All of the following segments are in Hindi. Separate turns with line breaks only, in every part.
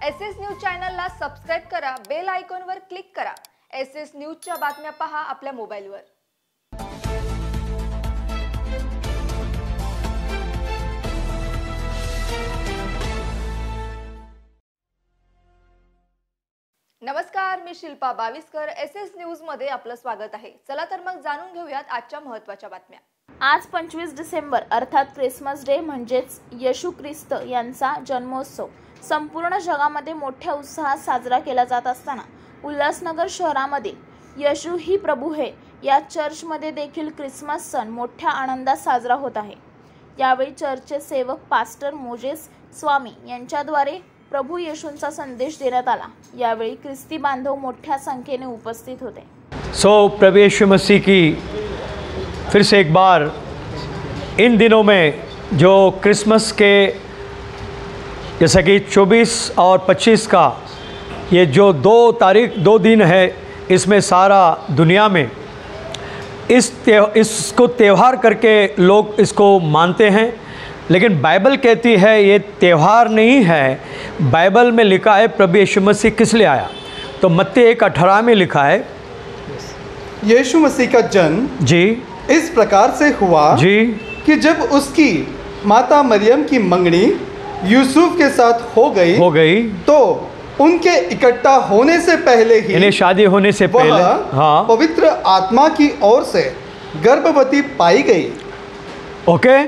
एसएस न्यूज चॅनलला सबस्क्राइब करा, बेल आयकॉनवर क्लिक करा। एसएस न्यूजच्या बातम्या पहा आपल्या मोबाईलवर। नमस्कार, मी शिल्पा बाविस्कर। एसएस न्यूज मध्ये आपलं स्वागत आहे। चला तर मग जाणून घेऊयात आजच्या महत्त्वाच्या बातम्या।
आज 25 डिसेंबर अर्थात क्रिसमस डे म्हणजेच येशू ख्रिस्त यांचा जन्मोत्सव संपूर्ण जगामध्ये मोठ्या उत्साहात साजरा केला जात असताना उल्हासनगर शहरामधील येशू ही प्रभू है या चर्चमध्ये देखील क्रिसमस सण मोठ्या आनंदात साजरा होत आहे। यावेळी चर्चचे सेवक पास्टर मोजेस स्वामी यांच्याद्वारे प्रभू येशूंचा संदेश देण्यात आला। यावेळी ख्रिस्ती बांधव मोठ्या संख्येने उपस्थित होते।
प्रभु यीशु मसीह की फिर से एक बार इन दिनों में जो क्रिसमस के जैसा कि 24 और 25 का ये जो 2 दिन है, इसमें सारा दुनिया में इसको त्यौहार करके लोग इसको मानते हैं। लेकिन बाइबल कहती है ये त्यौहार नहीं है। बाइबल में लिखा है प्रभु यीशु मसीह किस लिए आया। तो मत्ती 1:18 में लिखा है
यीशु मसीह का जन्म
जी
इस प्रकार से हुआ
जी
कि जब उसकी माता मरियम की मंगनी यूसुफ के साथ हो गई तो उनके इकट्ठा होने से पहले ही
इन्हें शादी होने से पहले हाँ
पवित्र आत्मा की ओर से गर्भवती पाई गई।
ओके,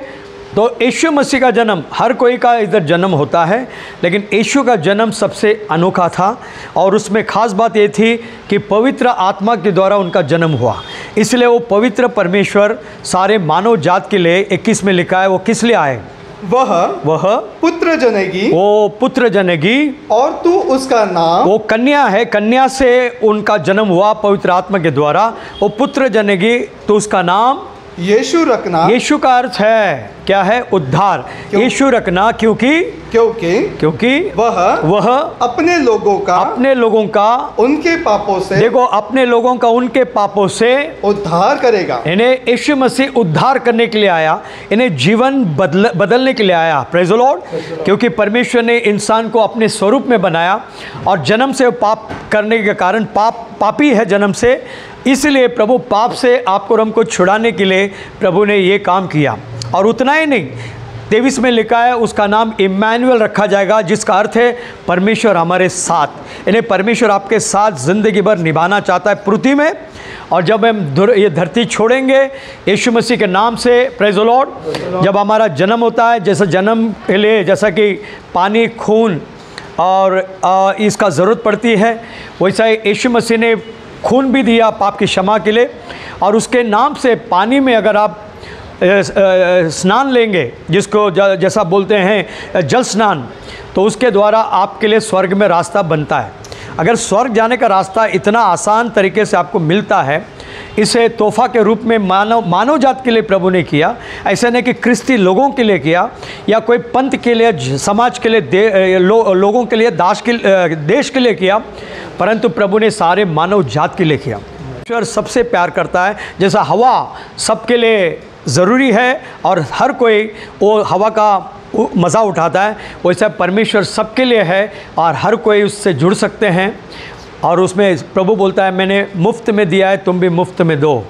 तो यीशु मसीह का जन्म, हर कोई का इधर जन्म होता है, लेकिन यीशु का जन्म सबसे अनोखा था और उसमें ख़ास बात ये थी कि पवित्र आत्मा के द्वारा उनका जन्म हुआ। इसलिए वो पवित्र परमेश्वर सारे मानव जात के लिए 21 में लिखा है वो किस लिए आए। वह
पुत्र जनेगी,
वो पुत्र जनेगी
और तू उसका नाम,
वो कन्या है, कन्या से उनका जन्म हुआ पवित्र आत्मा के द्वारा। वो पुत्र जनेगी तो उसका नाम
यीशु रखना।
यीशु का अर्थ है क्या है? उद्धार। यीशु रखना क्योंकि वह
अपने लोगों का उनके पापों से,
देखो, अपने लोगों का उनके पापों से
उद्धार करेगा।
इन्हें यीशु मसीह उद्धार करने के लिए आया, इन्हें जीवन बदलने के लिए आया। Praise the Lord. क्योंकि परमेश्वर ने इंसान को अपने स्वरूप में बनाया और जन्म से पाप करने के कारण पापी है जन्म से, इसलिए प्रभु पाप से आपको और हमको छुड़ाने के लिए प्रभु ने ये काम किया। और उतना ही नहीं, 23 में लिखा है उसका नाम इम्मानुएल रखा जाएगा, जिसका अर्थ है परमेश्वर हमारे साथ। इन्हें परमेश्वर आपके साथ ज़िंदगी भर निभाना चाहता है पृथ्वी में। और जब हम ये धरती छोड़ेंगे यीशु मसीह के नाम से, प्रेज़ द लॉर्ड, जब हमारा जन्म होता है, जैसे जन्म के लिए जैसा कि पानी, खून और इसका ज़रूरत पड़ती है, वैसा ही यीशु मसीह ने खून भी दिया पाप की क्षमा के लिए। और उसके नाम से पानी में अगर आप स्नान लेंगे, जिसको जैसा बोलते हैं जल स्नान, तो उसके द्वारा आपके लिए स्वर्ग में रास्ता बनता है। अगर स्वर्ग जाने का रास्ता इतना आसान तरीके से आपको मिलता है, इसे तोहफा के रूप में मानव जात के लिए प्रभु ने किया। ऐसा नहीं कि क्रिस्ती लोगों के लिए किया या कोई पंथ के लिए, समाज के लिए, लोगों के लिए, देश के लिए किया, परंतु प्रभु ने सारे मानव जात के लिए किया। ईश्वर सबसे प्यार करता है। जैसा हवा सबके लिए ज़रूरी है और हर कोई वो हवा का मज़ा उठाता है, वैसा परमेश्वर सबके लिए है और हर कोई उससे जुड़ सकते हैं। और उसमें प्रभु बोलता है मैंने मुफ्त में दिया है, तुम भी मुफ्त में दो।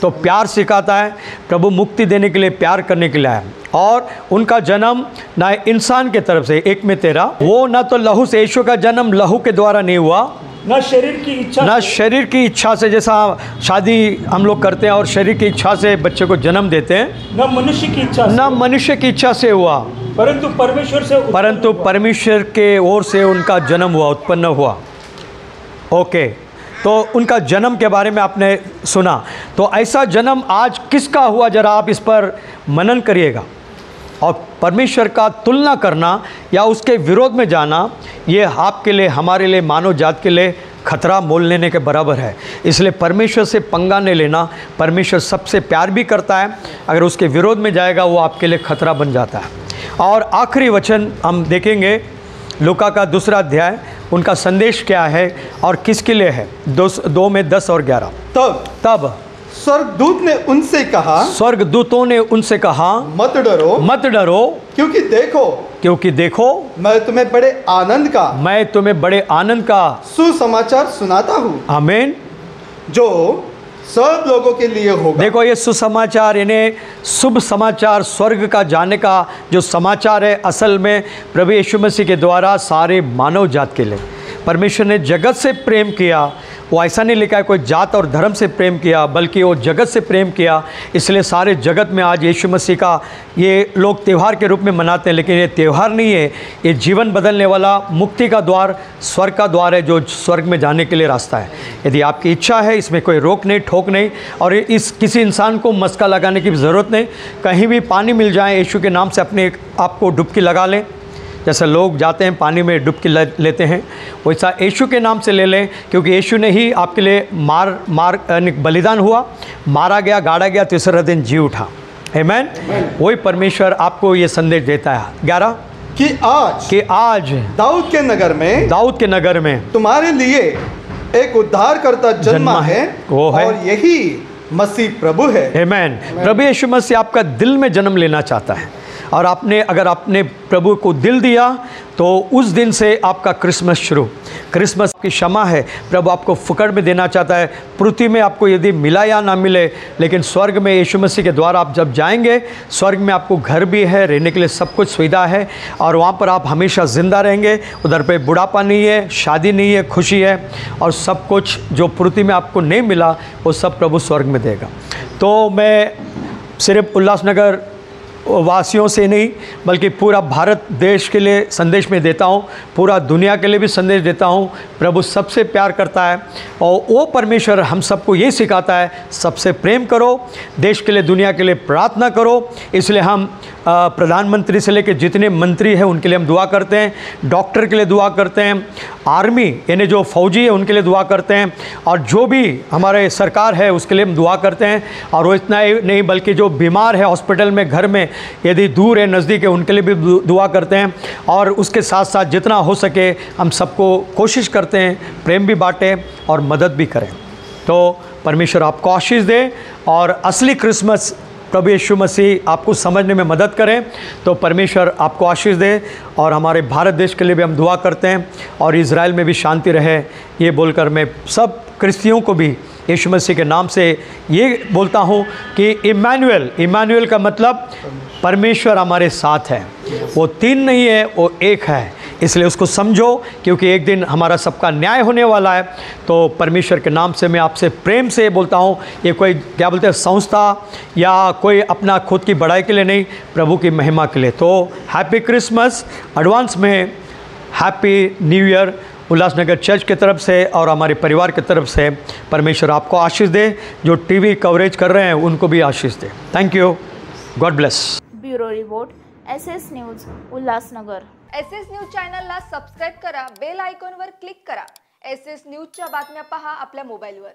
तो प्यार सिखाता है। प्रभु मुक्ति देने के लिए, प्यार करने के लिए आया। और उनका जन्म ना इंसान के तरफ से, 1 में 13, वो ना तो लहू से, यीशु का जन्म लहू के द्वारा नहीं हुआ,
ना शरीर की इच्छा से, जैसा शादी हम लोग करते हैं और शरीर की इच्छा से बच्चे को जन्म देते हैं, न मनुष्य की इच्छा से हुआ, परंतु परमेश्वर के ओर से उनका जन्म हुआ, उत्पन्न हुआ। ओके, तो उनका जन्म के बारे में आपने सुना। तो ऐसा जन्म आज किसका हुआ, जरा आप इस पर मनन करिएगा। और परमेश्वर का तुलना करना या उसके विरोध में जाना, ये आपके लिए, हमारे लिए, मानव जात के लिए खतरा मोल लेने के बराबर है। इसलिए परमेश्वर से पंगा नहीं लेना। परमेश्वर सबसे प्यार भी करता है, अगर उसके विरोध में जाएगा वो आपके लिए खतरा बन जाता है। और आखिरी वचन हम देखेंगे, लूका का 2 अध्याय, उनका संदेश क्या है और किसके लिए है। 2 में 10 और 11। तब
स्वर्गदूतों ने उनसे कहा,
मत डरो,
क्योंकि देखो
क्योंकि देखो
मैं तुम्हें बड़े आनंद का सुसमाचार सुनाता हूँ,
आमीन,
जो सब लोगों के लिए होगा।
देखो ये सुसमाचार, इन्हें शुभ समाचार, स्वर्ग का जाने का जो समाचार है, असल में प्रभु यीशु मसीह के द्वारा सारे मानव जात के लिए परमेश्वर ने जगत से प्रेम किया। वो ऐसा नहीं लिखा है कोई जात और धर्म से प्रेम किया, बल्कि वो जगत से प्रेम किया। इसलिए सारे जगत में आज यीशु मसीह का ये लोग त्यौहार के रूप में मनाते हैं, लेकिन ये त्यौहार नहीं है, ये जीवन बदलने वाला मुक्ति का द्वार, स्वर्ग का द्वार है, जो स्वर्ग में जाने के लिए रास्ता है। यदि आपकी इच्छा है, इसमें कोई रोक नहीं, ठोक नहीं, और इस किसी इंसान को मस्का लगाने की ज़रूरत नहीं। कहीं भी पानी मिल जाए, यीशु के नाम से अपने आपको डुबकी लगा लें। जैसे लोग जाते हैं पानी में डुबकी लेते हैं, वैसा यीशु के नाम से ले लें, क्योंकि यीशु ने ही आपके लिए बलिदान हुआ, मारा गया, गाड़ा गया, तीसरा दिन जी उठा। आमीन। वही परमेश्वर आपको ये संदेश देता है 11
कि आज दाऊद के नगर में तुम्हारे लिए एक उद्धारकर्ता जन्मा है,
वो है,
और यही मसीह प्रभु है।
आमीन। प्रभु यीशु मसीह आपका दिल में जन्म लेना चाहता है, और अगर आपने प्रभु को दिल दिया तो उस दिन से आपका क्रिसमस शुरू। क्रिसमस की क्षमा है, प्रभु आपको फुकट में देना चाहता है। पृथ्वी में आपको यदि मिला या ना मिले, लेकिन स्वर्ग में यीशु मसीह के द्वारा आप जब जाएंगे, स्वर्ग में आपको घर भी है, रहने के लिए सब कुछ सुविधा है, और वहाँ पर आप हमेशा ज़िंदा रहेंगे। उधर पे बुढ़ापा नहीं है, शादी नहीं है, खुशी है, और सब कुछ जो पृथ्वी में आपको नहीं मिला वो सब प्रभु स्वर्ग में देगा। तो मैं सिर्फ उल्लासनगर वासियों से नहीं, बल्कि पूरा भारत देश के लिए संदेश में देता हूँ, पूरा दुनिया के लिए भी संदेश देता हूँ। प्रभु सबसे प्यार करता है, और वो परमेश्वर हम सबको ये सिखाता है, सबसे प्रेम करो, देश के लिए, दुनिया के लिए प्रार्थना करो। इसलिए हम प्रधानमंत्री से लेकर जितने मंत्री हैं उनके लिए हम दुआ करते हैं, डॉक्टर के लिए दुआ करते हैं, आर्मी यानी जो फौजी है उनके लिए दुआ करते हैं, और जो भी हमारे सरकार है उसके लिए हम दुआ करते हैं। और वो इतना ही नहीं, बल्कि जो बीमार है हॉस्पिटल में, घर में, यदि दूर है, नज़दीक है, उनके लिए भी दुआ करते हैं। और उसके साथ साथ जितना हो सके हम सबको कोशिश करते हैं प्रेम भी बांटें और मदद भी करें। तो परमेश्वर आपको आशीष दे, और असली क्रिसमस प्रभु यीशु मसीह आपको समझने में मदद करें। तो परमेश्वर आपको आशीष दे, और हमारे भारत देश के लिए भी हम दुआ करते हैं, और इज़राइल में भी शांति रहे, ये बोलकर मैं सब क्रिस्तियों को भी यीशु मसीह के नाम से ये बोलता हूँ कि इम्मानुएल का मतलब परमेश्वर हमारे साथ है। वो तीन नहीं है, वो एक है, इसलिए उसको समझो, क्योंकि एक दिन हमारा सबका न्याय होने वाला है। तो परमेश्वर के नाम से मैं आपसे प्रेम से बोलता हूँ, ये कोई क्या बोलते हैं संस्था या कोई अपना खुद की बड़ाई के लिए नहीं, प्रभु की महिमा के लिए। तो हैप्पी क्रिसमस, एडवांस में happy new year Ulhasnagar church की तरफ से और हमारे परिवार की तरफ से। परमेश्वर आपको आशीष दे, जो टीवी कवरेज कर रहे हैं उनको भी आशीष दे। Thank you, God bless.
Bureau report, SS news, Ulhasnagar.
SS news चॅनलला सबस्क्राईब करा, बेल आयकॉनवर क्लिक करा। SS न्यूजच्या बातम्या पहा आपल्या मोबाईलवर।